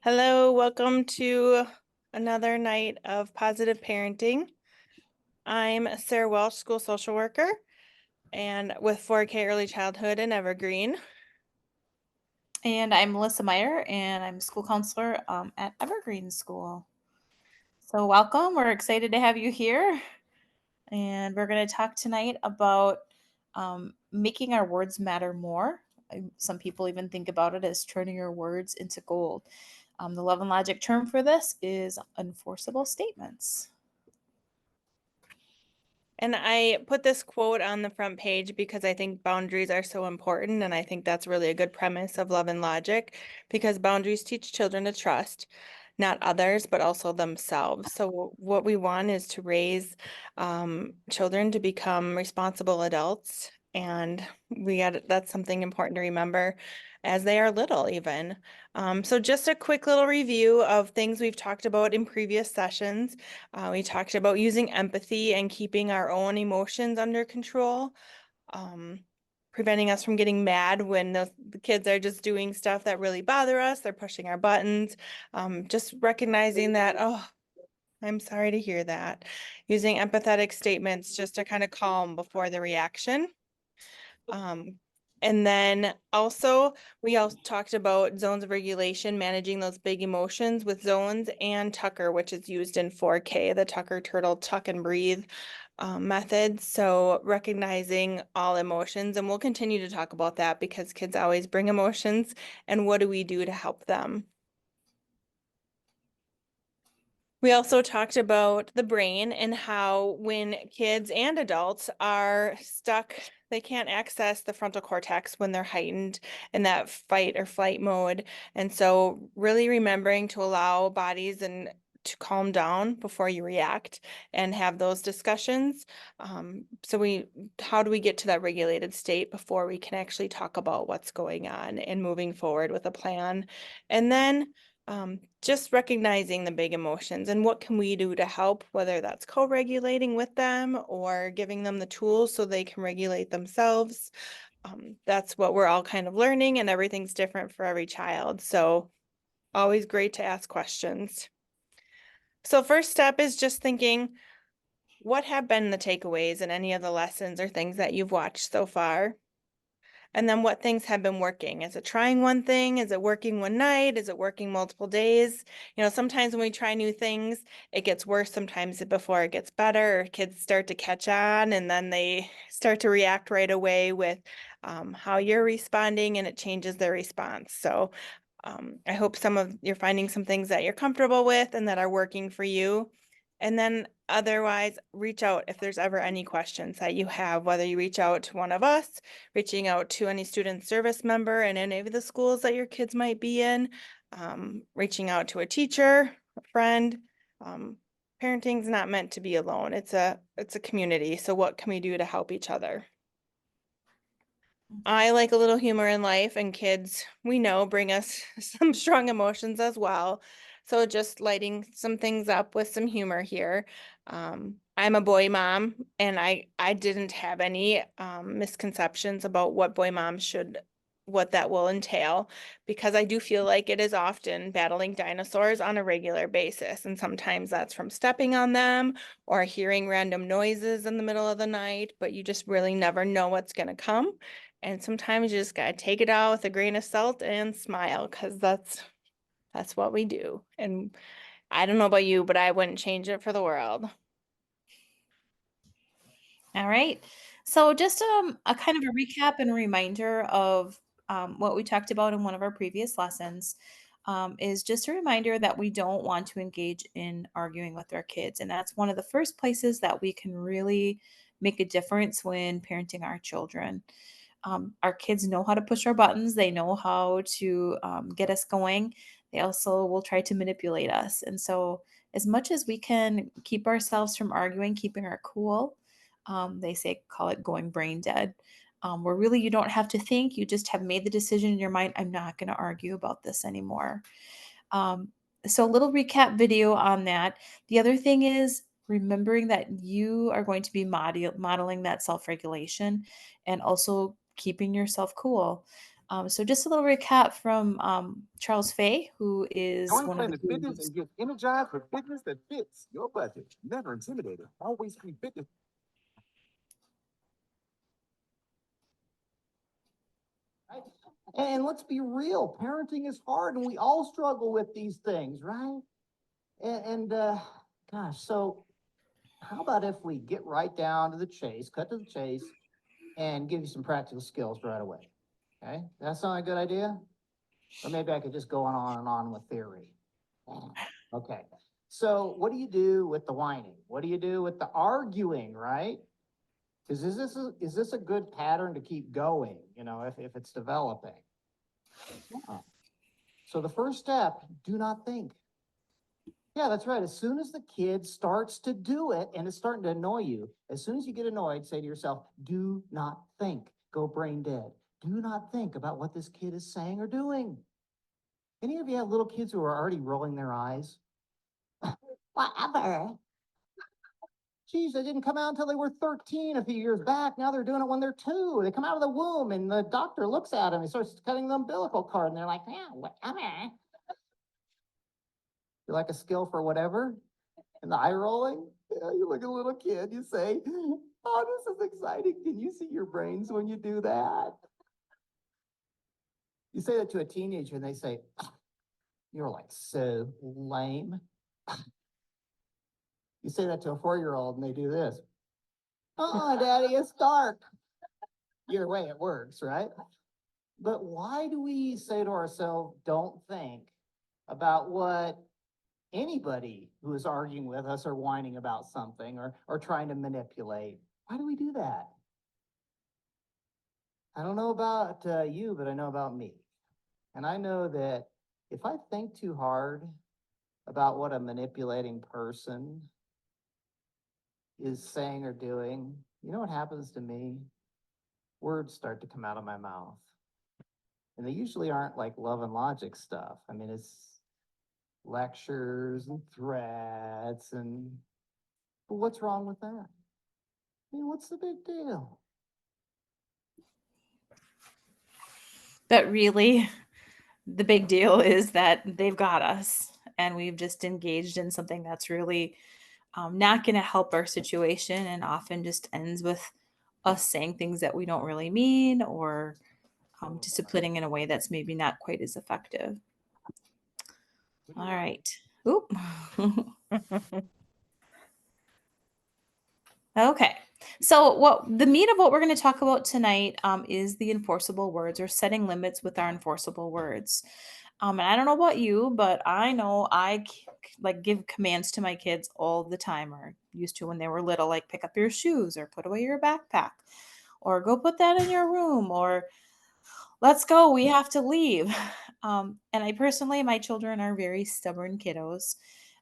Hello, welcome to another night of positive parenting. I'm Sarah Welsh, school social worker, and with 4K Early Childhood in Evergreen. And I'm Melissa Meyer, and I'm a school counselor at Evergreens School. So, welcome. We're excited to have you here. And we're going to talk tonight about making our words matter more. Some people even think about it as turning your words into gold. The love and logic term for this is enforceable statements. And I put this quote on the front page because I think boundaries are so important, and I think that's really a good premise of Love and Logic because boundaries teach children to trust not others, but also themselves. So what we want is to raise children to become responsible adults, and that's something important to remember as they are little even. So just a quick little review of things we've talked about in previous sessions. We talked about using empathy and keeping our own emotions under control, um, preventing us from getting mad when the kids are just doing stuff that really bother us. They're pushing our buttons. Just recognizing that, oh, I'm sorry to hear that. Using empathetic statements just to kind of calm before the reaction. And then also, we also talked about zones of regulation, managing those big emotions with zones and Tucker, which is used in 4K, the Tucker Turtle tuck and breathe method. So recognizing all emotions, and we'll continue to talk about that because kids always bring emotions, and what do we do to help them? We also talked about the brain and how when kids and adults are stuck, they can't access the frontal cortex when they're heightened in that fight or flight mode. And so really remembering to allow bodies and to calm down before you react and have those discussions. How do we get to that regulated state before we can actually talk about what's going on and moving forward with a plan? And then just recognizing the big emotions and what can we do to help, whether that's co-regulating with them or giving them the tools so they can regulate themselves. That's what we're all kind of learning, and everything's different for every child. So always great to ask questions. So first step is just thinking, what have been the takeaways in any of the lessons or things that you've watched so far? And then what things have been working? Is it trying one thing? Is it working one night? Is it working multiple days? Sometimes when we try new things, it gets worse sometimes before it gets better, or kids start to catch on and then they start to react right away with how you're responding, and it changes their response. So I hope you're finding some things that you're comfortable with and that are working for you. And then otherwise, reach out if there's ever any questions that you have, whether you reach out to one of us, reaching out to any student service member in any of the schools that your kids might be in, reaching out to a teacher, a friend. Parenting's not meant to be alone. It's a community. So what can we do to help each other? I like a little humor in life, and kids, we know, bring us some strong emotions as well. So just lighting some things up with some humor here. I'm a boy mom, and I didn't have any misconceptions about what that will entail, because I do feel like it is often battling dinosaurs on a regular basis. And sometimes that's from stepping on them or hearing random noises in the middle of the night, but you just really never know what's going to come. And sometimes you just gotta take it out with a grain of salt and smile, because that's what we do. And I don't know about you, but I wouldn't change it for the world. All right. So, just a kind of a recap and reminder of what we talked about in one of our previous lessons is just a reminder that we don't want to engage in arguing with our kids. And that's one of the first places that we can really make a difference when parenting our children. Our kids know how to push our buttons, they know how to get us going. They also will try to manipulate us. And so, as much as we can keep ourselves from arguing, keeping our cool, they say call it going brain dead, where really you don't have to think, you just have made the decision in your mind, I'm not going to argue about this anymore. Um, so, a little recap video on that. The other thing is remembering that you are going to be modeling that self regulation and also keeping yourself cool. So just a little recap from Charles Fay, who is Join one of the Planet Fitness gurus. and get energized with fitness that fits your budget. Never intimidated. Always be fitness. Right? And let's be real, parenting is hard and we all struggle with these things, right? And gosh, so how about if we get right down to the chase, cut to the chase, and give you some practical skills right away? Okay, that sound like a good idea? Or maybe I could just go on and on with theory. Okay. So what do you do with the whining? What do you do with the arguing, right? Because is this a good pattern to keep going, if it's developing? Yeah. So the first step, do not think. Yeah, that's right. As soon as the kid starts to do it and it's starting to annoy you, as soon as you get annoyed, say to yourself, do not think. Go brain dead. Do not think about what this kid is saying or doing. Any of you have little kids who are already rolling their eyes? Whatever. Geez, they didn't come out until they were 13 a few years back. Now they're doing it when they're 2. They come out of the womb and the doctor looks at them and starts cutting the umbilical cord and they're like, yeah, whatever. You like a skill for whatever? And the eye rolling? Yeah, you look at a little kid, you say, oh, this is exciting. Can you see your brains when you do that? You say that to a teenager and they say, you're like so lame. You say that to a 4-year-old and they do this. Oh, daddy, it's dark. Either way, it works, right? But why do we say to ourselves, don't think about what anybody who is arguing with us or whining about something or trying to manipulate? Why do we do that? I don't know about you, but I know about me. And I know that if I think too hard about what a manipulating person is saying or doing, you know what happens to me? Words start to come out of my mouth. And they usually aren't like love and logic stuff. I mean, it's lectures and threats but what's wrong with that? I mean, what's the big deal? But really, the big deal is that they've got us and we've just engaged in something that's really not going to help our situation and often just ends with us saying things that we don't really mean or disciplining in a way that's maybe not quite as effective. All right. Oop. Okay. So, what the meat of what we're going to talk about tonight is the enforceable words or setting limits with our enforceable words. And I don't know about you, but I know like give commands to my kids all the time, or used to when they were little, like pick up your shoes or put away your backpack, or go put that in your room, or let's go, we have to leave. And I personally, my children are very stubborn kiddos.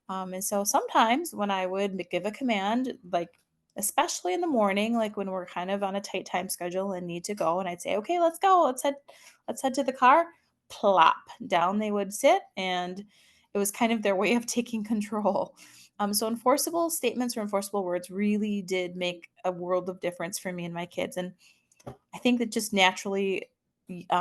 And so sometimes when I would give a command, like especially in the morning, like when we're kind of on a tight time schedule and need to go, and I'd say, okay, let's go, let's head to the car. Plop, down they would sit, and it was kind of their way of taking control. So enforceable statements or enforceable words really did make a world of difference for me and my kids. And I think that just naturally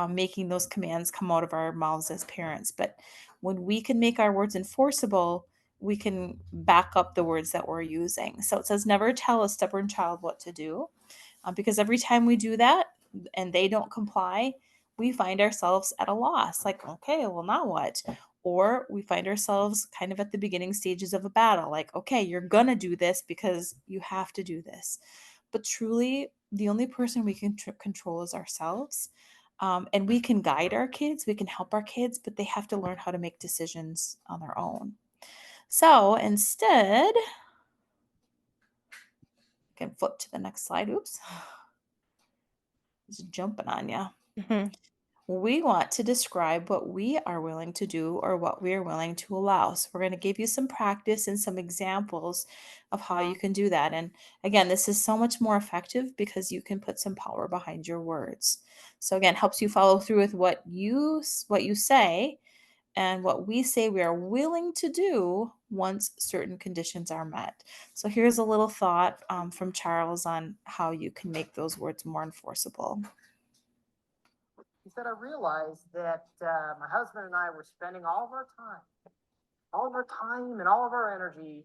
making those commands come out of our mouths as parents. But when we can make our words enforceable, we can back up the words that we're using. So it says, never tell a stubborn child what to do, because every time we do that and they don't comply, we find ourselves at a loss. Like, okay, well, now what? Or we find ourselves kind of at the beginning stages of a battle. Like, okay, you're going to do this because you have to do this. But truly, the only person we can control is ourselves. And we can guide our kids, we can help our kids, but they have to learn how to make decisions on their own. So instead, I can flip to the next slide. Oops, it's jumping on you. Mhm. We want to describe what we are willing to do or what we are willing to allow. So, we're going to give you some practice and some examples of how you can do that. And again, this is so much more effective because you can put some power behind your words. So, again, helps you follow through with what you say and what we say we are willing to do once certain conditions are met. So, here's a little thought from Charles on how you can make those words more enforceable. She said, I realized that my husband and I were spending all of our time and all of our energy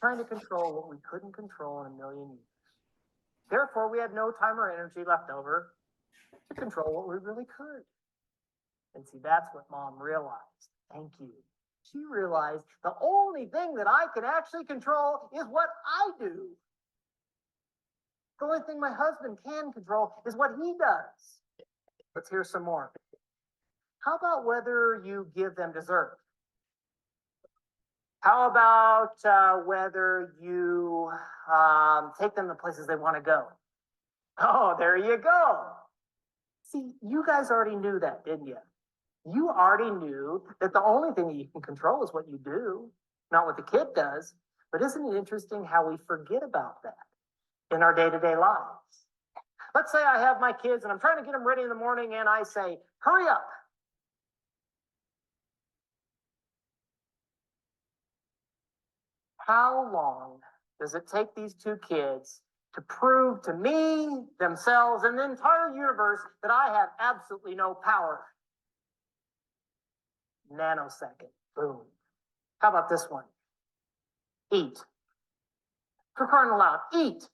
trying to control what we couldn't control in a million years. Therefore, we had no time or energy left over to control what we really could. And see, that's what Mom realized. Thank you. She realized the only thing that I can actually control is what I do. The only thing my husband can control is what he does. Let's hear some more. How about whether you give them dessert? How about whether you take them to places they want to go? Oh, there you go. See, you guys already knew that, didn't you? You already knew that the only thing that you can control is what you do, not what the kid does. But isn't it interesting how we forget about that in our day-to-day lives? Let's say I have my kids and I'm trying to get them ready in the morning and I say, hurry up. How long does it take these two kids to prove to me, themselves, and the entire universe that I have absolutely no power? Nanosecond. Boom. How about this one? Eat. For crying aloud, eat.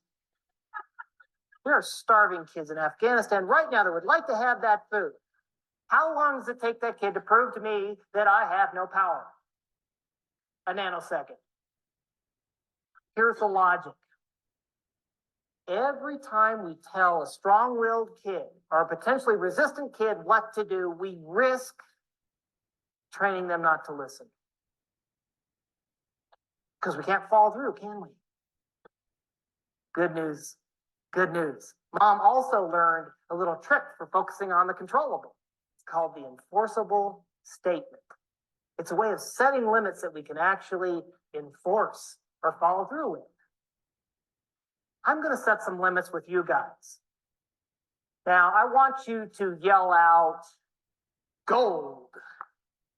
There are starving kids in Afghanistan right now that would like to have that food. How long does it take that kid to prove to me that I have no power? A nanosecond. Here's the logic. Every time we tell a strong-willed kid or a potentially resistant kid what to do, we risk training them not to listen. Because we can't follow through, can we? Good news. Good news. Mom also learned a little trick for focusing on the controllable. It's called the enforceable statement. It's a way of setting limits that we can actually enforce or follow through with. I'm going to set some limits with you guys. Now, I want you to yell out gold.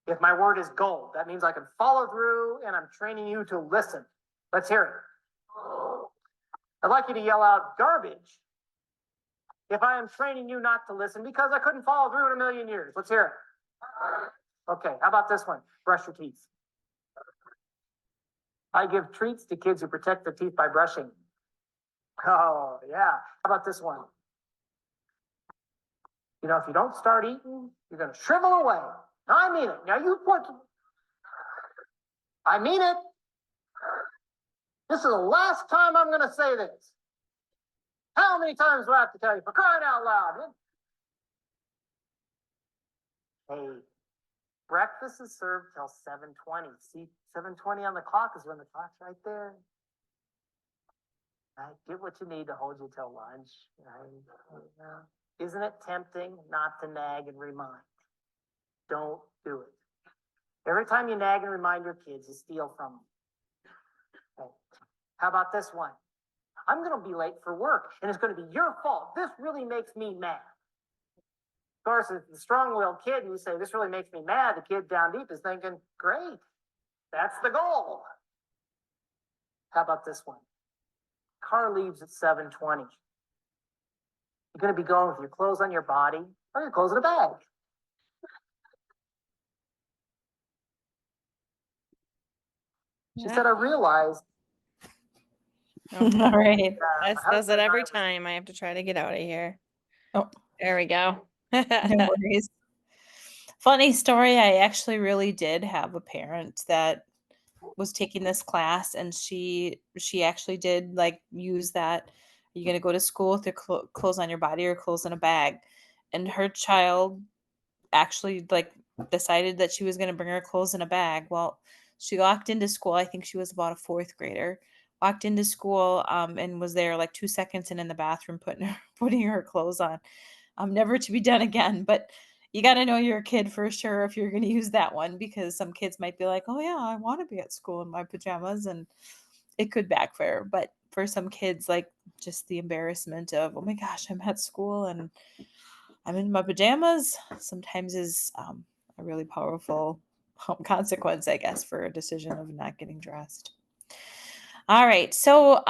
If my word is gold, that means I can follow through and I'm training you to listen. Let's hear it. I'd like you to yell out garbage if I am training you not to listen because I couldn't follow through in a million years. Let's hear it. Okay, how about this one? Brush your teeth. I give treats to kids who protect their teeth by brushing. Oh, yeah. How about this one? You know, if you don't start eating, you're going to shrivel away. Now, I mean it. Now, I mean it. This is the last time I'm going to say this. How many times do I have to tell you? For crying out loud. Hey, breakfast is served till 7:20. See, 7:20 on the clock is when the clock's right there. Right? Get what you need to hold you till lunch. Right? Isn't it tempting not to nag and remind? Don't do it. Every time you nag and remind your kids, you steal from them. Okay. How about this one? I'm going to be late for work, and it's going to be your fault. This really makes me mad. Of course, if the strong-willed kid, and you say, this really makes me mad, the kid down deep is thinking, great, that's the goal. How about this one? Car leaves at 7:20. You're going to be going with your clothes on your body or your clothes in a bag. She said, I realized. All right. That does it every time. I have to try to get out of here. Oh, There we go. no worries. Funny story. I actually really did have a parent that was taking this class, and she actually did like use that. Are you going to go to school with your clothes on your body or clothes in a bag? And her child actually like decided that she was going to bring her clothes in a bag. Well, she walked into school. I think she was about a fourth grader. Walked into school and was there like 2 seconds and in the bathroom putting her clothes on. Never to be done again. But you got to know your kid for sure if you're going to use that one, because some kids might be like, oh yeah, I want to be at school in my pajamas, and it could backfire. But for some kids, like just the embarrassment of, oh my gosh, I'm at school and I'm in my pajamas sometimes is a really powerful consequence, I guess, for a decision of not getting dressed. All right. So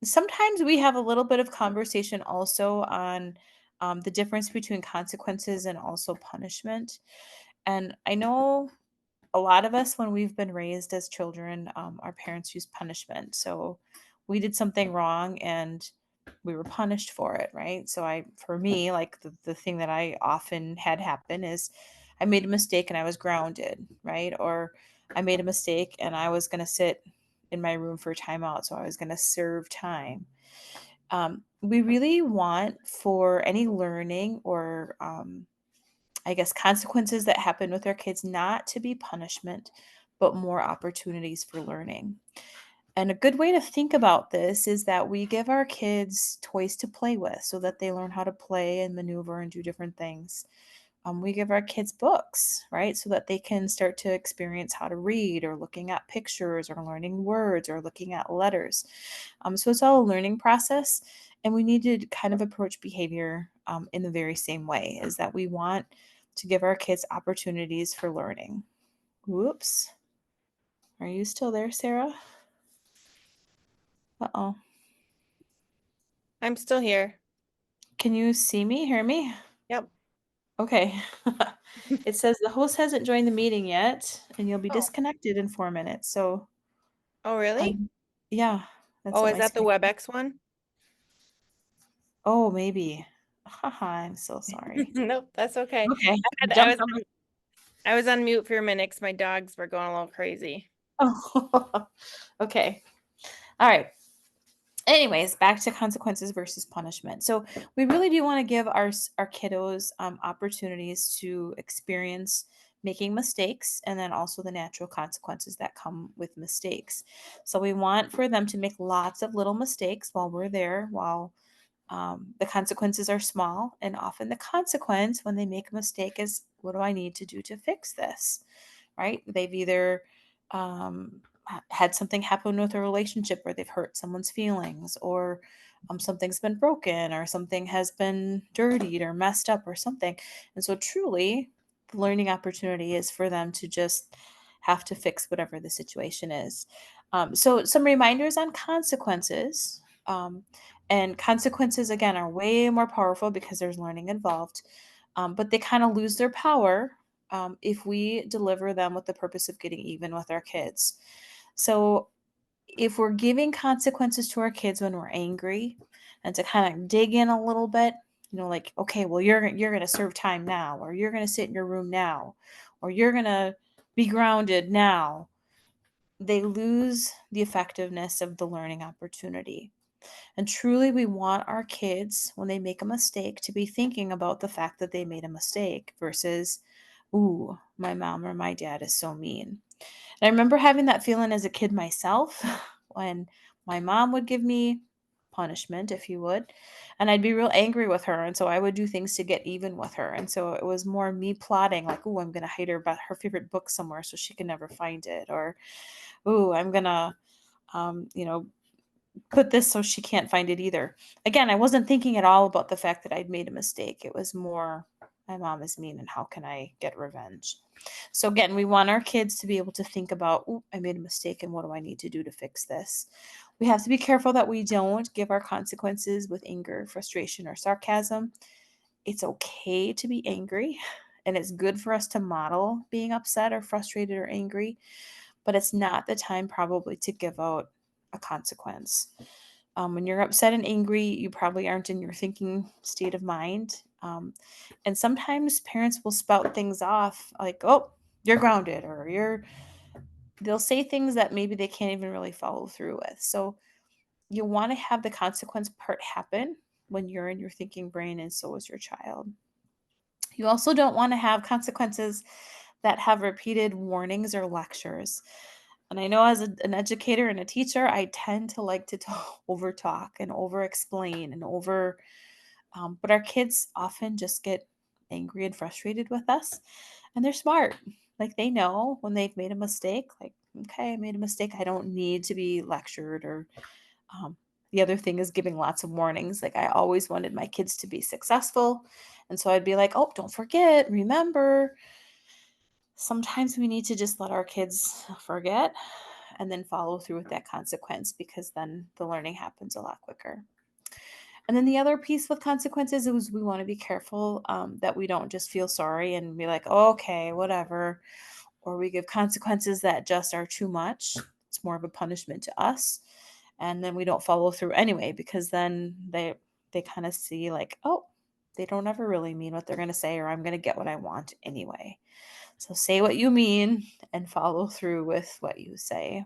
sometimes we have a little bit of conversation also on the difference between consequences and also punishment. And I know a lot of us, when we've been raised as children, our parents use punishment. So we did something wrong and we were punished for it, right? So for me, like the thing that I often had happen is I made a mistake and I was grounded, right? Or I made a mistake and I was going to sit in my room for timeout. So I was going to serve time. We really want for any learning or I guess, consequences that happen with our kids not to be punishment, but more opportunities for learning. And a good way to think about this is that we give our kids toys to play with so that they learn how to play and maneuver and do different things. We give our kids books, right? So that they can start to experience how to read or looking at pictures or learning words or looking at letters. So it's all a learning process. And we need to kind of approach behavior in the very same way, is that we want to give our kids opportunities for learning. Whoops. Are you still there, Sarah? Uh-oh. I'm still here. Can you see me, hear me? Yep. Okay. It says the host hasn't joined the meeting yet, and you'll be Oh, disconnected in 4 minutes. So, oh, really? yeah, that's Oh, what is my that the screen. WebEx one? Oh, maybe. Haha, I'm so sorry. Nope, that's okay. Okay, I had, I jumped was on. I was on mute for a minute 'cause my dogs were going a little crazy. Oh, okay. All right. Anyways, back to consequences versus punishment. So we really do want to give our kiddos opportunities to experience making mistakes and then also the natural consequences that come with mistakes. So we want for them to make lots of little mistakes while we're there, while the consequences are small. And often the consequence when they make a mistake is, what do I need to do to fix this? Right? They've either had something happen with a relationship where they've hurt someone's feelings, or something's been broken, or something has been dirtied or messed up or something. And so, truly, the learning opportunity is for them to just have to fix whatever the situation is. So, some reminders on consequences. And consequences, again, are way more powerful because there's learning involved, but they kind of lose their power if we deliver them with the purpose of getting even with our kids. So, if we're giving consequences to our kids when we're angry, and to kind of dig in a little bit, like, okay, well, you're going to serve time now, or you're going to sit in your room now, or you're going to be grounded now, they lose the effectiveness of the learning opportunity. And truly, we want our kids, when they make a mistake, to be thinking about the fact that they made a mistake versus, ooh, my mom or my dad is so mean. And I remember having that feeling as a kid myself when my mom would give me punishment, if you would, and I'd be real angry with her. And so I would do things to get even with her. And so it was more me plotting, like, oh, I'm going to hide her favorite book somewhere so she can never find it. Or, oh, I'm going to, you know, put this so she can't find it either. Again, I wasn't thinking at all about the fact that I'd made a mistake. It was more, my mom is mean and how can I get revenge? So again, we want our kids to be able to think about, oh, I made a mistake and what do I need to do to fix this? We have to be careful that we don't give our consequences with anger, frustration, or sarcasm. It's okay to be angry, and it's good for us to model being upset or frustrated or angry, but it's not the time probably to give out a consequence. When you're upset and angry, you probably aren't in your thinking state of mind. And sometimes parents will spout things off like, oh, you're grounded, or they'll say things that maybe they can't even really follow through with. So you want to have the consequence part happen when you're in your thinking brain, and so is your child. You also don't want to have consequences that have repeated warnings or lectures. And I know as an educator and a teacher, I tend to like to over talk and over explain and but our kids often just get angry and frustrated with us. And they're smart. Like they know when they've made a mistake, like, okay, I made a mistake. I don't need to be lectured or um, the other thing is giving lots of warnings. Like I always wanted my kids to be successful. And so I'd be like, oh, don't forget, remember. Sometimes we need to just let our kids forget and then follow through with that consequence, because then the learning happens a lot quicker. And then the other piece with consequences is we want to be careful that we don't just feel sorry and be like, oh, okay, whatever. Or we give consequences that just are too much. It's more of a punishment to us. And then we don't follow through anyway, because then they kind of see like, oh, they don't ever really mean what they're going to say, or I'm going to get what I want anyway. So say what you mean and follow through with what you say.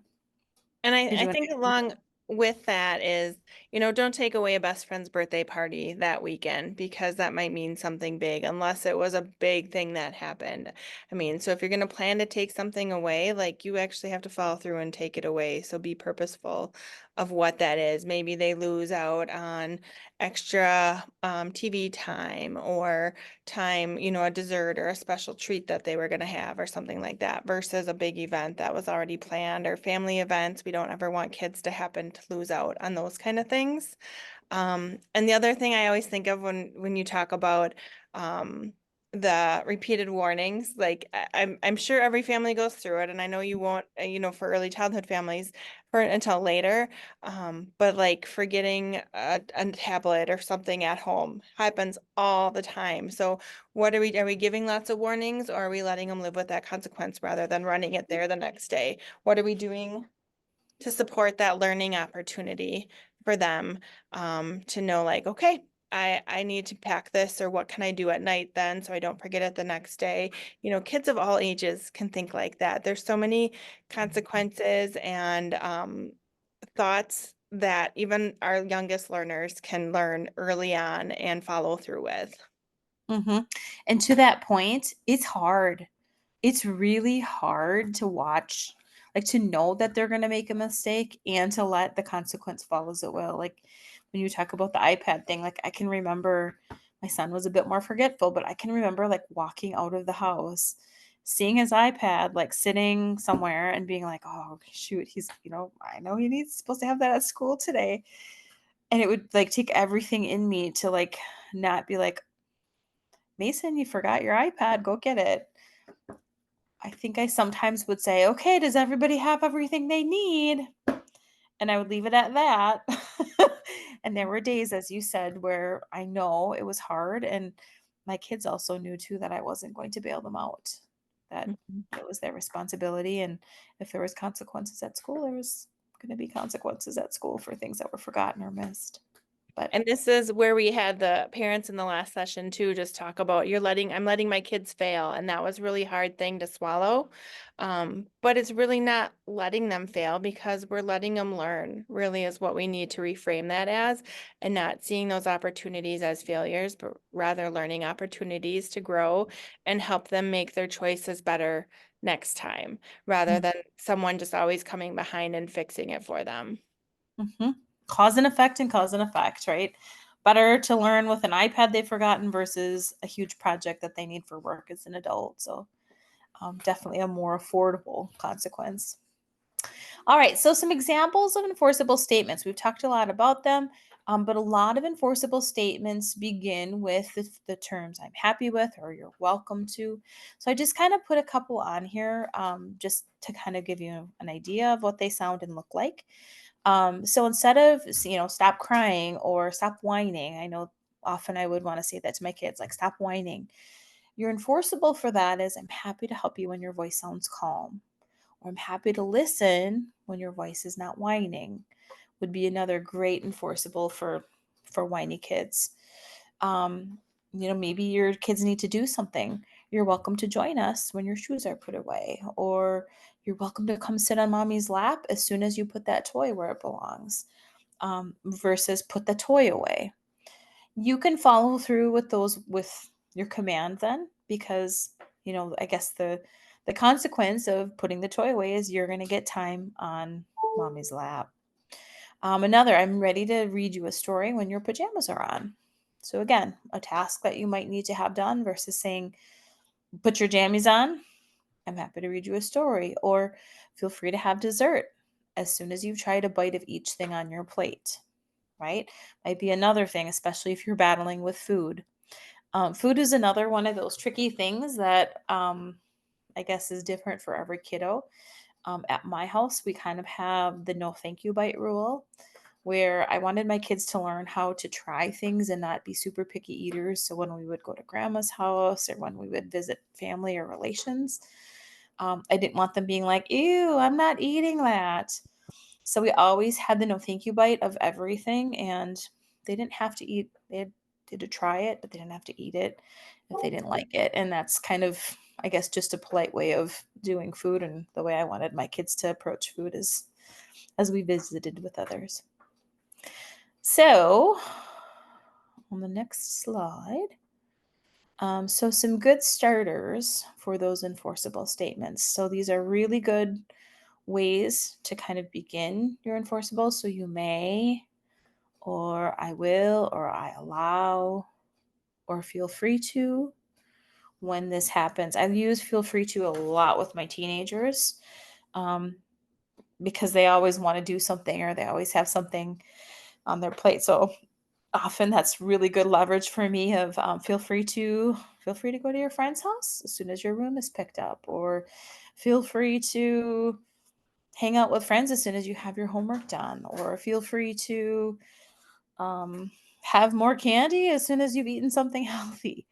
And Did I you want think to? along with that is, don't take away a best friend's birthday party that weekend because that might mean something big unless it was a big thing that happened. I mean, so if you're going to plan to take something away, like you actually have to follow through and take it away. So be purposeful of what that is. Maybe they lose out on extra TV time or time, a dessert or a special treat that they were going to have or something like that versus a big event that was already planned or family events. We don't ever want kids to happen to lose out on those kind of things. And the other thing I always think of when you talk about the repeated warnings, like I'm sure every family goes through it, and I know you won't, for early childhood families for until later. But like forgetting a tablet or something at home happens all the time. So what are we giving lots of warnings, or are we letting them live with that consequence rather than running it there the next day? What are we doing to support that learning opportunity for them to know like, okay, I need to pack this or what can I do at night then so I don't forget it the next day. Kids of all ages can think like that. There's so many consequences and thoughts that even our youngest learners can learn early on and follow through with. And to that point, it's hard. It's really hard to watch, like to know that they're going to make a mistake and to let the consequence fall as it will. Like when you talk about the iPad thing, like I can remember my son was a bit more forgetful, but I can remember like walking out of the house, seeing his iPad like sitting somewhere and being like, oh, shoot, I know he's supposed to have that at school today. And it would like take everything in me to like not be like, Mason, you forgot your iPad, go get it. I think I sometimes would say, okay, does everybody have everything they need? And I would leave it at that. And there were days, as you said, where I know it was hard. And my kids also knew too that I wasn't going to bail them out, that Mhm. it was their responsibility. And if there was consequences at school, there was going to be consequences at school for things that were forgotten or missed. But And this is where we had the parents in the last session too, just talk about I'm letting my kids fail. And that was a really hard thing to swallow. But it's really not letting them fail because we're letting them learn, really is what we need to reframe that as, and not seeing those opportunities as failures, but rather learning opportunities to grow and help them make their choices better next time, rather than someone just always coming behind and fixing it for them. Mhm. Cause and effect and cause and effect, right? Better to learn with an iPad they've forgotten versus a huge project that they need for work as an adult. So, definitely a more affordable consequence. All right, so some examples of enforceable statements. We've talked a lot about them, but a lot of enforceable statements begin with the terms I'm happy with or you're welcome to. So I just kind of put a couple on here just to kind of give you an idea of what they sound and look like. So instead of, stop crying or stop whining, I know often I would want to say that to my kids, like, stop whining. Your enforceable for that is, I'm happy to help you when your voice sounds calm, or I'm happy to listen when your voice is not whining, would be another great enforceable for whiny kids. Um, maybe your kids need to do something. You're welcome to join us when your shoes are put away, or you're welcome to come sit on mommy's lap as soon as you put that toy where it belongs, versus put the toy away. You can follow through with those with your command then, because I guess the consequence of putting the toy away is you're going to get time on mommy's lap. Another, I'm ready to read you a story when your pajamas are on. So again, a task that you might need to have done versus saying, put your jammies on. I'm happy to read you a story. Or feel free to have dessert as soon as you've tried a bite of each thing on your plate, right? Might be another thing, especially if you're battling with food. Food is another one of those tricky things that I guess is different for every kiddo. At my house, we kind of have the no thank you bite rule. where I wanted my kids to learn how to try things and not be super picky eaters. So when we would go to grandma's house or when we would visit family or relations, I didn't want them being like, ew, I'm not eating that. So we always had the no thank you bite of everything, and they didn't have to eat. They had to try it, but they didn't have to eat it if they didn't like it. And that's kind of, I guess, just a polite way of doing food and the way I wanted my kids to approach food as we visited with others. So on the next slide, so some good starters for those enforceable statements. So these are really good ways to kind of begin your enforceable. So you may, or I will, or I allow, or feel free to when this happens. I use feel free to a lot with my teenagers, um, because they always want to do something or they always have something on their plate. So often that's really good leverage for me of feel free to go to your friend's house as soon as your room is picked up, or feel free to hang out with friends as soon as you have your homework done, or feel free to um, have more candy as soon as you've eaten something healthy.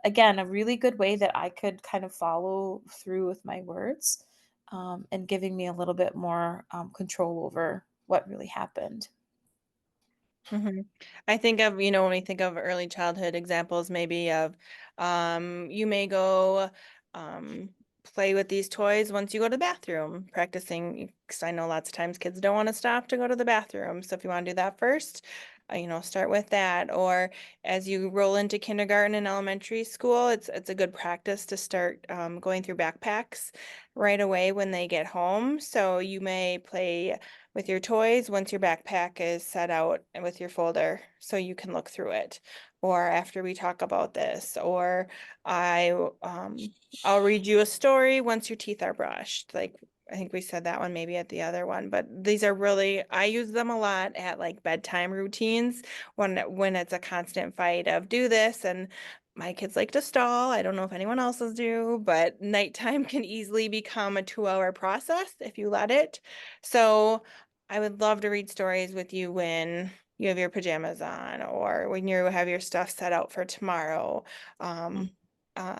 Again, a really good way that I could kind of follow through with my words, and giving me a little bit more control over what really happened. Mhm. I think of, when we think of early childhood examples, maybe of, you may go, um, play with these toys once you go to the bathroom, practicing, because I know lots of times kids don't want to stop to go to the bathroom. So if you want to do that first, start with that. Or as you roll into kindergarten and elementary school, it's a good practice to start, going through backpacks right away when they get home. So you may play with your toys once your backpack is set out and with your folder so you can look through it, or after we talk about this, or I I'll read you a story once your teeth are brushed. Like, I think we said that one maybe at the other one, but these are really, I use them a lot at like bedtime routines when it's a constant fight of do this, and my kids like to stall. I don't know if anyone else's do, but nighttime can easily become a 2-hour process if you let it. So I would love to read stories with you when you have your pajamas on, or when you have your stuff set out for tomorrow. Um,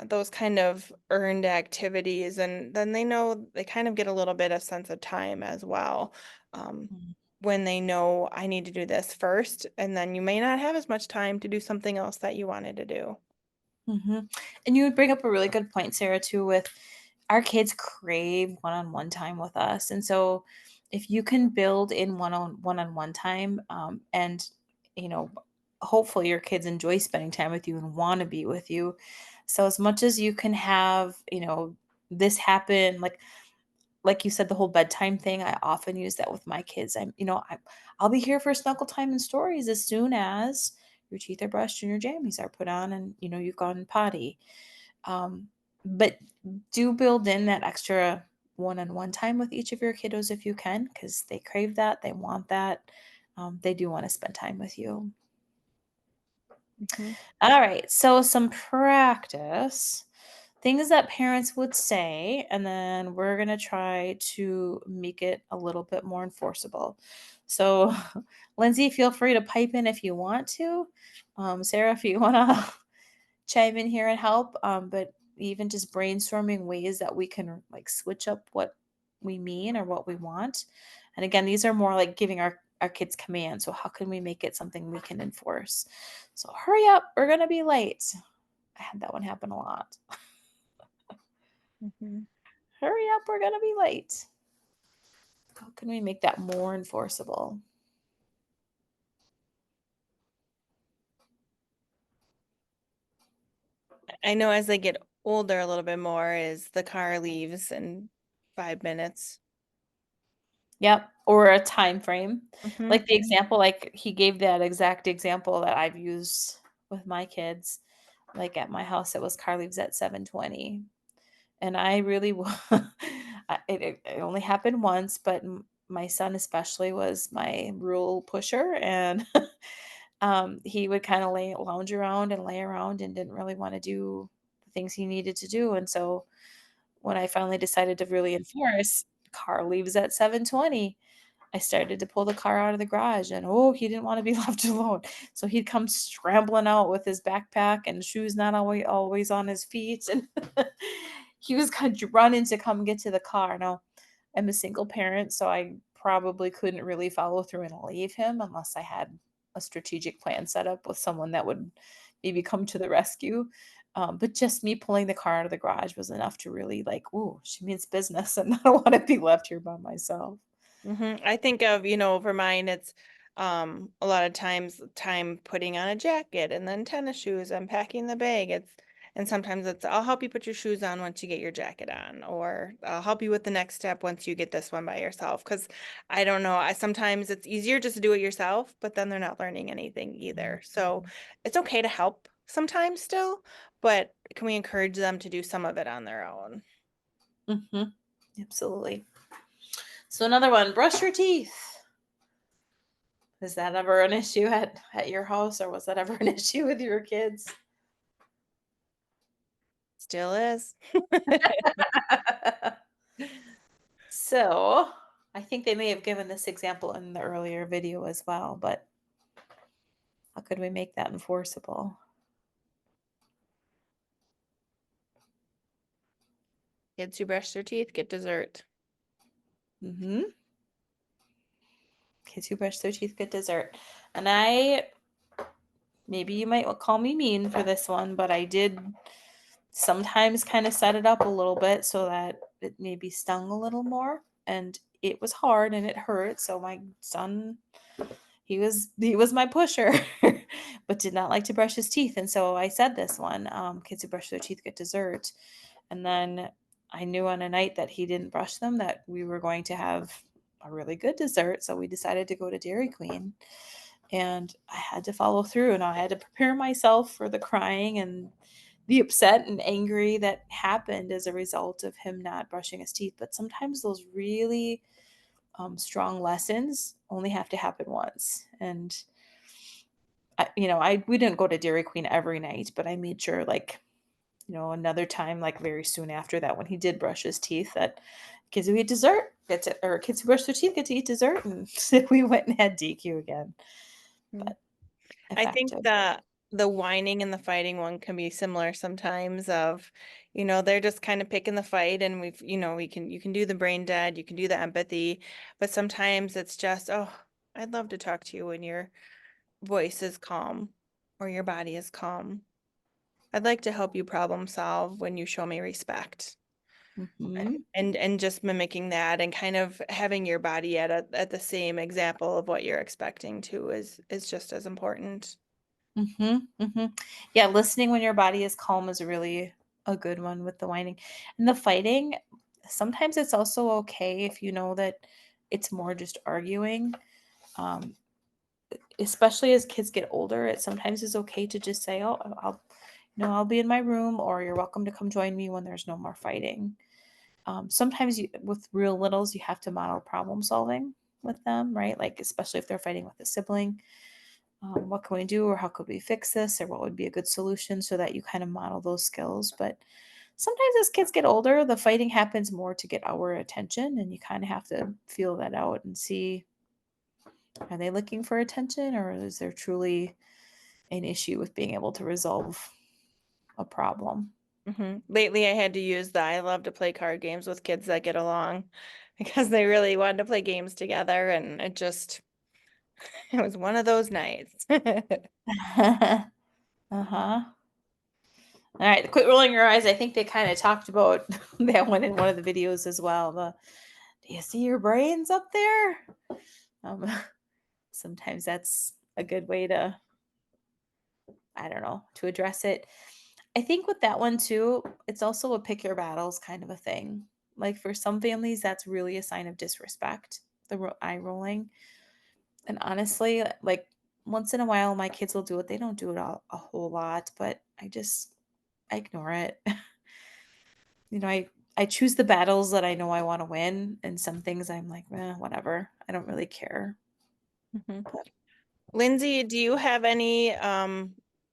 those kind of earned activities, and then they know they kind of get a little bit of sense of time as well. Um, Mhm. when they know I need to do this first, and then you may not have as much time to do something else that you wanted to do. Mhm. And you would bring up a really good point, Sarah, too, with our kids crave one-on-one time with us. And so if you can build in one-on-one time, and you know, hopefully your kids enjoy spending time with you and want to be with you. So as much as you can have, this happen, like you said, the whole bedtime thing, I often use that with my kids. I'll be here for snuggle time and stories as soon as your teeth are brushed and your jammies are put on and you've gone potty. Um, but do build in that extra one-on-one time with each of your kiddos if you can, because they crave that, they want that. They do want to spend time with you. Mhm. All right, so some practice. Things that parents would say, and then we're going to try to make it a little bit more enforceable. So, Lindsay, feel free to pipe in if you want to. Sarah, if you want to chime in here and help. But even just brainstorming ways that we can like switch up what we mean or what we want. And again, these are more like giving our kids commands. So, how can we make it something we can enforce? So, hurry up, we're going to be late. I had that one happen a lot. Mhm. Hurry up, we're gonna be late. How can we make that more enforceable? I know as they get older a little bit more is the car leaves in 5 minutes. Yep, or a time frame. Hmm. Like the example, like he gave that exact example that I've used with my kids. Like at my house, it was car leaves at 7:20, and I really it only happened once, but my son especially was my rule pusher, and he would kind of lounge around and lay around and didn't really want to do the things he needed to do, and so when I finally decided to really enforce, car leaves at 7:20, I started to pull the car out of the garage, and oh, he didn't want to be left alone. So he'd come scrambling out with his backpack and shoes not always on his feet. And he was kind of running to come get to the car. Now, I'm a single parent, so I probably couldn't really follow through and leave him unless I had a strategic plan set up with someone that would maybe come to the rescue. But just me pulling the car out of the garage was enough to really like, ooh, she means business, and I don't want to be left here by myself. I think of, for mine, it's a lot of times time putting on a jacket and then tennis shoes and packing the bag. And sometimes it's I'll help you put your shoes on once you get your jacket on, or I'll help you with the next step once you get this one by yourself. Because I don't know, I sometimes it's easier just to do it yourself, but then they're not learning anything either. So it's okay to help sometimes still, but can we encourage them to do some of it on their own? Mm-hmm. Absolutely. So another one, brush your teeth. Is that ever an issue at your house, or was that ever an issue with your kids? Still is. So I think they may have given this example in the earlier video as well, but how could we make that enforceable? Kids who brush their teeth get dessert. Mm-hmm. Kids who brush their teeth get dessert. And I, maybe you might call me mean for this one, but I did sometimes kind of set it up a little bit so that it maybe stung a little more. And it was hard and it hurt. So my son, he was my pusher, but did not like to brush his teeth. And so I said this one, kids who brush their teeth get dessert. And then I knew on a night that he didn't brush them that we were going to have a really good dessert. So we decided to go to Dairy Queen. And I had to follow through, and I had to prepare myself for the crying and the upset and angry that happened as a result of him not brushing his teeth. But sometimes those really strong lessons only have to happen once. And we didn't go to Dairy Queen every night, but I made sure, like, another time, like very soon after that, when he did brush his teeth, that kids who eat dessert or kids who brush their teeth get to eat dessert, and we went and had DQ again. But I think effective. the whining and the fighting one can be similar sometimes of, they're just kind of picking the fight and you can do the brain dead, you can do the empathy, but sometimes it's just, oh, I'd love to talk to you when your voice is calm or your body is calm. I'd like to help you problem solve when you show me respect. Mm-hmm. And just mimicking that and kind of having your body at the same example of what you're expecting to is just as important. Mm-hmm. Mm-hmm. Yeah, listening when your body is calm is really a good one with the whining. And the fighting, sometimes it's also okay if you know that it's more just arguing. Um, Especially as kids get older, it sometimes is okay to just say, "Oh, I'll be in my room," or "You're welcome to come join me when there's no more fighting." Sometimes with real littles, you have to model problem solving with them, right? Like especially if they're fighting with a sibling. What can we do, or how could we fix this, or what would be a good solution, so that you kind of model those skills. But sometimes as kids get older, the fighting happens more to get our attention, and you kind of have to feel that out and see, are they looking for attention, or is there truly an issue with being able to resolve a problem? Lately, I had to use the I love to play card games with kids that get along because they really wanted to play games together, and it was one of those nights. Uh-huh. All right, quit rolling your eyes. I think they kind of talked about that one in one of the videos as well. Do you see your brains up there? Um, Sometimes that's a good way to, I don't know, to address it. I think with that one too, it's also a pick your battles kind of a thing. Like for some families, that's really a sign of disrespect, the eye rolling. And honestly, like once in a while, my kids will do it. They don't do it a whole lot, but I ignore it. I choose the battles that I know I want to win, and some things I'm like, whatever. I don't really care. Mhm. But Lindsay, do you have any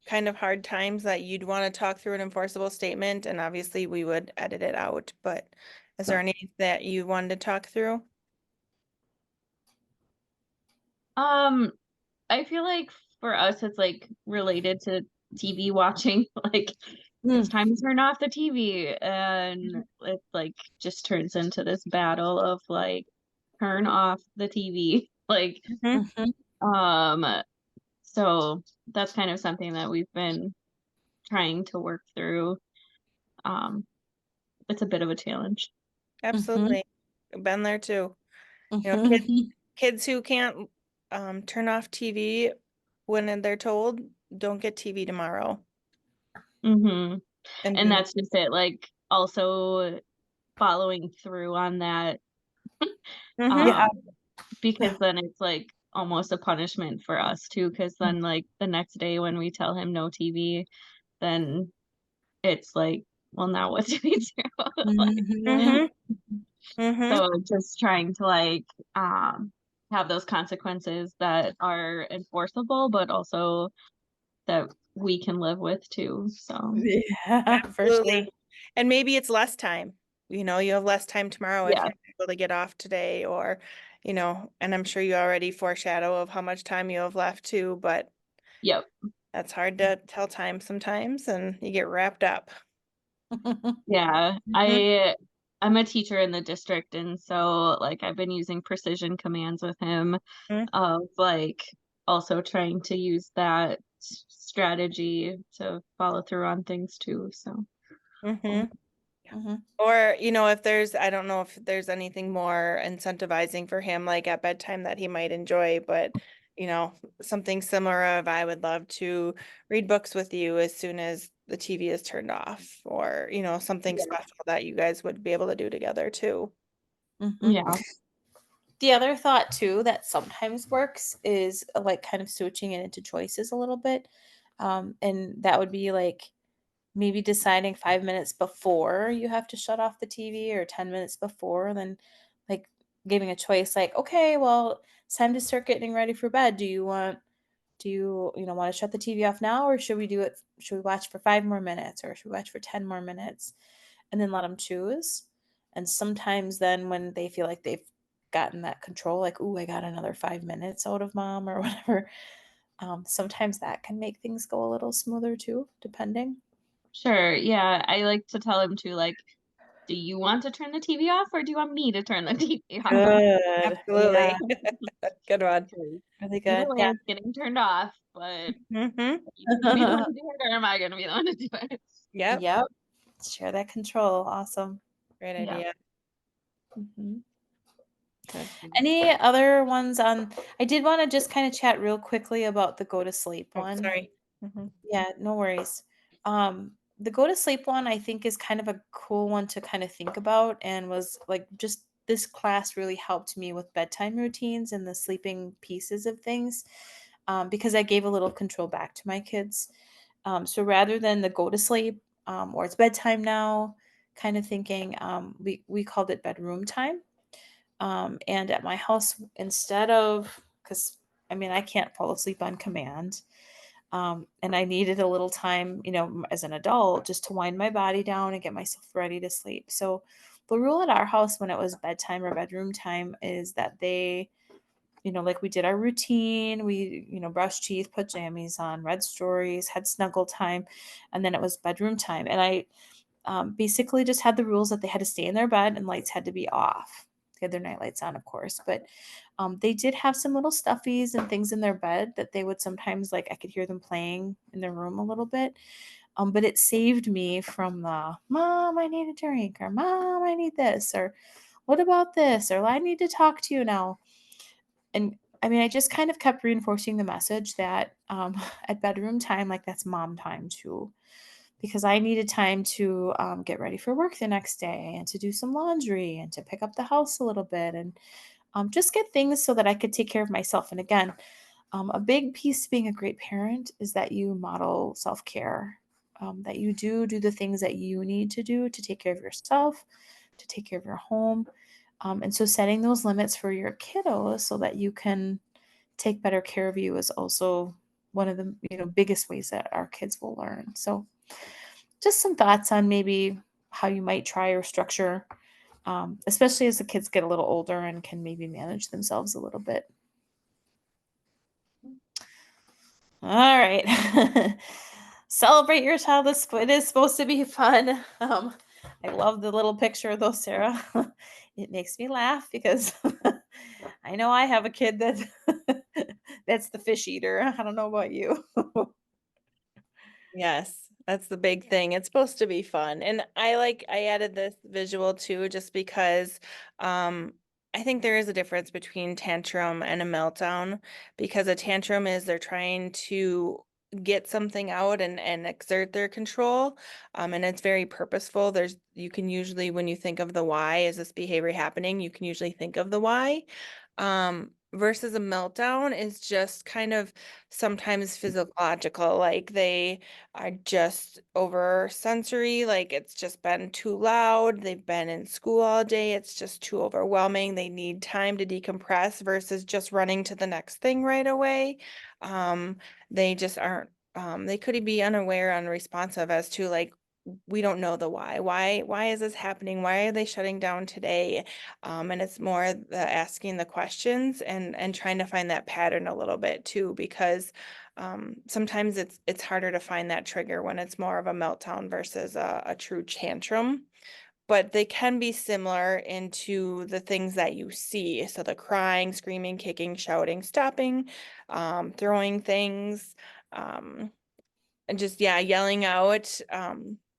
kind of hard times that you'd want to talk through an enforceable statement? And obviously we would edit it out, but is there any that you wanted to talk through? I feel like for us, it's like related to TV watching. Like it's Mm. time to turn off the TV, and it like just turns into this battle of like turn off the TV. Like, Mhm. Mhm. um, so that's kind of something that we've been trying to work through. Um, it's a bit of a challenge. Mhm. Absolutely. Been there too. Mhm. Kids who can't turn off TV when they're told, don't get TV tomorrow. Hmm. And And be that's just it. Like also following through on that. Mhm. Yeah. Um, because then it's like almost a punishment for us too, because then like the next day when we tell him no TV, then it's like, well, now what do we do? Like, Mhm. Mhm. Mhm. so just trying to like have those consequences that are enforceable, but also that we can live with too. So Yeah, for sure. Absolutely. And maybe it's less time. You have less time tomorrow if yeah, you're able to get off today or, and I'm sure you already foreshadow of how much time you have left too, but yep. that's hard to tell time sometimes and you get wrapped up. Yeah, Mhm. I'm a teacher in the district, and so like I've been using precision commands with him Mhm. of like also trying to use that strategy to follow through on things too. So Mhm. Mhm. Or, if I don't know if there's anything more incentivizing for him, like at bedtime that he might enjoy, but, something similar of I would love to read books with you as soon as the TV is turned off, or, something yeah, special that you guys would be able to do together too. Mhm. yeah, The other thought too that sometimes works is like kind of switching it into choices a little bit. And that would be like maybe deciding 5 minutes before you have to shut off the TV or 10 minutes before, and then like giving a choice like, okay, well, it's time to start getting ready for bed. Do you want to shut the TV off now, or should we watch for 5 more minutes, or should we watch for 10 more minutes? And then let them choose. And sometimes then when they feel like they've gotten that control, like, "Ooh, I got another 5 minutes out of mom," or whatever, sometimes that can make things go a little smoother too, depending. sure. Yeah, I like to tell him to like, do you want to turn the TV off or do you want me to turn the TV off? Good. Yeah, Absolutely. Good one. 'Cause really either good. way, Yeah. it's getting turned off, but Hmm. you gonna be the one to do it, or am I gonna be the one to do it? Yep. Yep. Share that control. Awesome. Great Yeah. idea. Mhm. Good. Any other ones on I did wanna just kinda chat real quickly about the go to sleep Oh, one. sorry. Hmm. Yeah, no worries. The go to sleep one I think is kind of a cool one to kind of think about, and was like just this class really helped me with bedtime routines and the sleeping pieces of things, because I gave a little control back to my kids. So rather than the go to sleep, or it's bedtime now kind of thinking, we called it bedroom time. And at my house, instead of, because I mean, I can't fall asleep on command. And I needed a little time, as an adult, just to wind my body down and get myself ready to sleep. So the rule at our house when it was bedtime or bedroom time is that they, like we did our routine, we, brushed teeth, put jammies on, read stories, had snuggle time, and then it was bedroom time. And I basically just had the rules that they had to stay in their bed and lights had to be off. They had their night lights on, of course, but they did have some little stuffies and things in their bed that they would sometimes like I could hear them playing in their room a little bit. But it saved me from the mom, I need a drink, or mom, I need this, or what about this, or I need to talk to you now. And I mean, I just kind of kept reinforcing the message that at bedroom time, like that's mom time too, because I needed time to get ready for work the next day and to do some laundry and to pick up the house a little bit and just get things so that I could take care of myself. And again, a big piece to being a great parent is that you model self care, that you do the things that you need to do to take care of yourself, to take care of your home. And so setting those limits for your kiddos so that you can take better care of you is also one of the biggest ways that our kids will learn. So just some thoughts on maybe how you might try or structure, especially as the kids get a little older and can maybe manage themselves a little bit. All right. Celebrate your child. It is supposed to be fun. I love the little picture though, Sarah. It makes me laugh because I know I have a kid that that's the fish eater. I don't know about you. Yes, that's the big thing. It's supposed to be fun. And I added this visual too, just because um I think there is a difference between tantrum and a meltdown, because a tantrum is they're trying to get something out and exert their control. And it's very purposeful. You can usually, when you think of the why, is this behavior happening, you can usually think of the why. Versus a meltdown is just kind of sometimes physiological, like they are just over sensory, like it's just been too loud, they've been in school all day, it's just too overwhelming, they need time to decompress versus just running to the next thing right away. Um, they just aren't, they could be unaware, unresponsive as to like, we don't know the why. Why is this happening? Why are they shutting down today? And it's more the asking the questions and trying to find that pattern a little bit too, because sometimes it's harder to find that trigger when it's more of a meltdown versus a true tantrum. But they can be similar into the things that you see. So the crying, screaming, kicking, shouting, stopping, throwing things, um, and just, yeah, yelling out.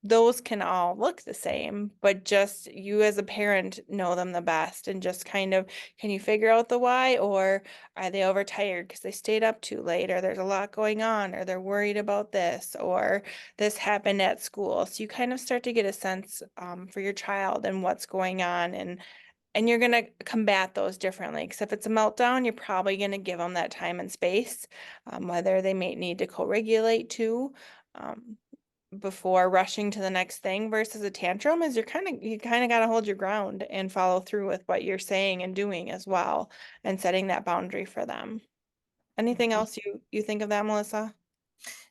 Those can all look the same, but just you as a parent know them the best, and just kind of, can you figure out the why, or are they overtired because they stayed up too late, or there's a lot going on, or they're worried about this, or this happened at school. So you kind of start to get a sense for your child and what's going on, and you're going to combat those differently. Because if it's a meltdown, you're probably going to give them that time and space, whether they may need to co-regulate too, um, before rushing to the next thing. Versus a tantrum is you kind of got to hold your ground and follow through with what you're saying and doing as well, and setting that boundary for them. Anything else you think of that, Melissa?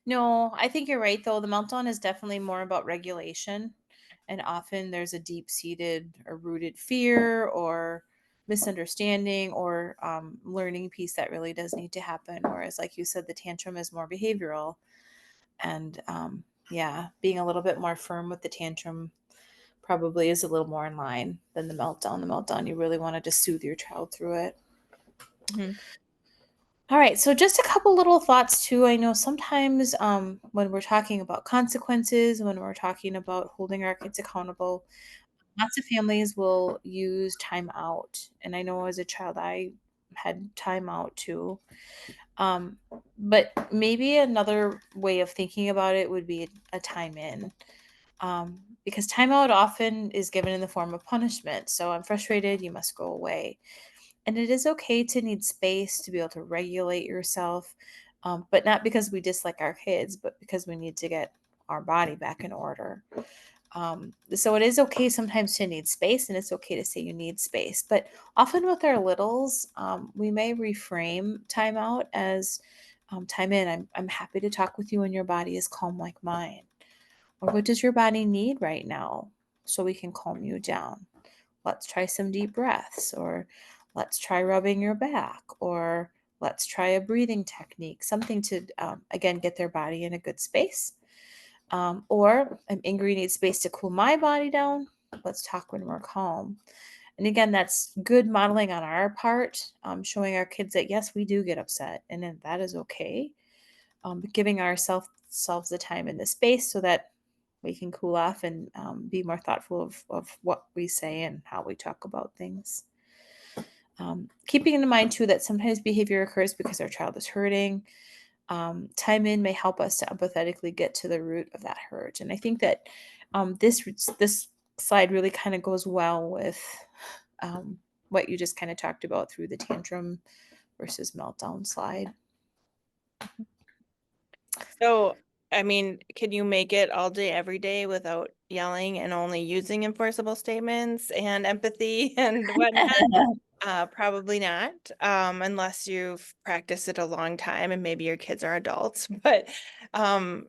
No, I think you're right though. The meltdown is definitely more about regulation. And often there's a deep seated or rooted fear or misunderstanding or learning piece that really does need to happen. Whereas, like you said, the tantrum is more behavioral. And yeah, being a little bit more firm with the tantrum probably is a little more in line than the meltdown. The meltdown, you really want to just soothe your child through it. Mhm. All right, so just a couple little thoughts too. I know sometimes when we're talking about consequences, when we're talking about holding our kids accountable, lots of families will use time out. And I know as a child, I had time out too. Um, but maybe another way of thinking about it would be a time in. Because timeout often is given in the form of punishment. So I'm frustrated, you must go away. And it is okay to need space to be able to regulate yourself, but not because we dislike our kids, but because we need to get our body back in order. So it is okay sometimes to need space, and it's okay to say you need space. But often with our littles, we may reframe timeout as time in. I'm happy to talk with you when your body is calm like mine. Or what does your body need right now so we can calm you down? Let's try some deep breaths, or let's try rubbing your back, or let's try a breathing technique, something to, again, get their body in a good space. Or I'm angry, need space to cool my body down. Let's talk when we're calm. And again, that's good modeling on our part, showing our kids that yes, we do get upset and then that is okay. But giving ourselves the time and the space so that we can cool off and be more thoughtful of what we say and how we talk about things. Keeping in mind too that sometimes behavior occurs because our child is hurting. Time in may help us to empathetically get to the root of that hurt, and I think that this slide really kind of goes well with what you just kind of talked about through the tantrum versus meltdown slide. So, I mean, can you make it all day, every day without yelling and only using enforceable statements and empathy and whatnot? Probably not, unless you've practiced it a long time and maybe your kids are adults. But um,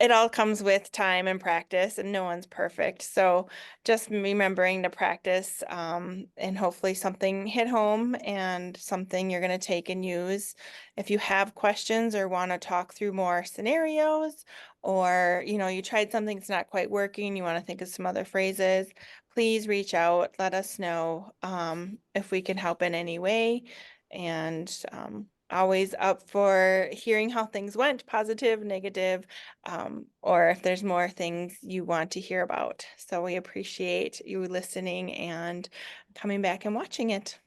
it all comes with time and practice, and no one's perfect. So just remembering to practice, and hopefully something hit home and something you're going to take and use. If you have questions or want to talk through more scenarios, or you tried something that's not quite working, you want to think of some other phrases, please reach out, let us know, if we can help in any way. And always up for hearing how things went, positive, negative, or if there's more things you want to hear about. So we appreciate you listening and coming back and watching it.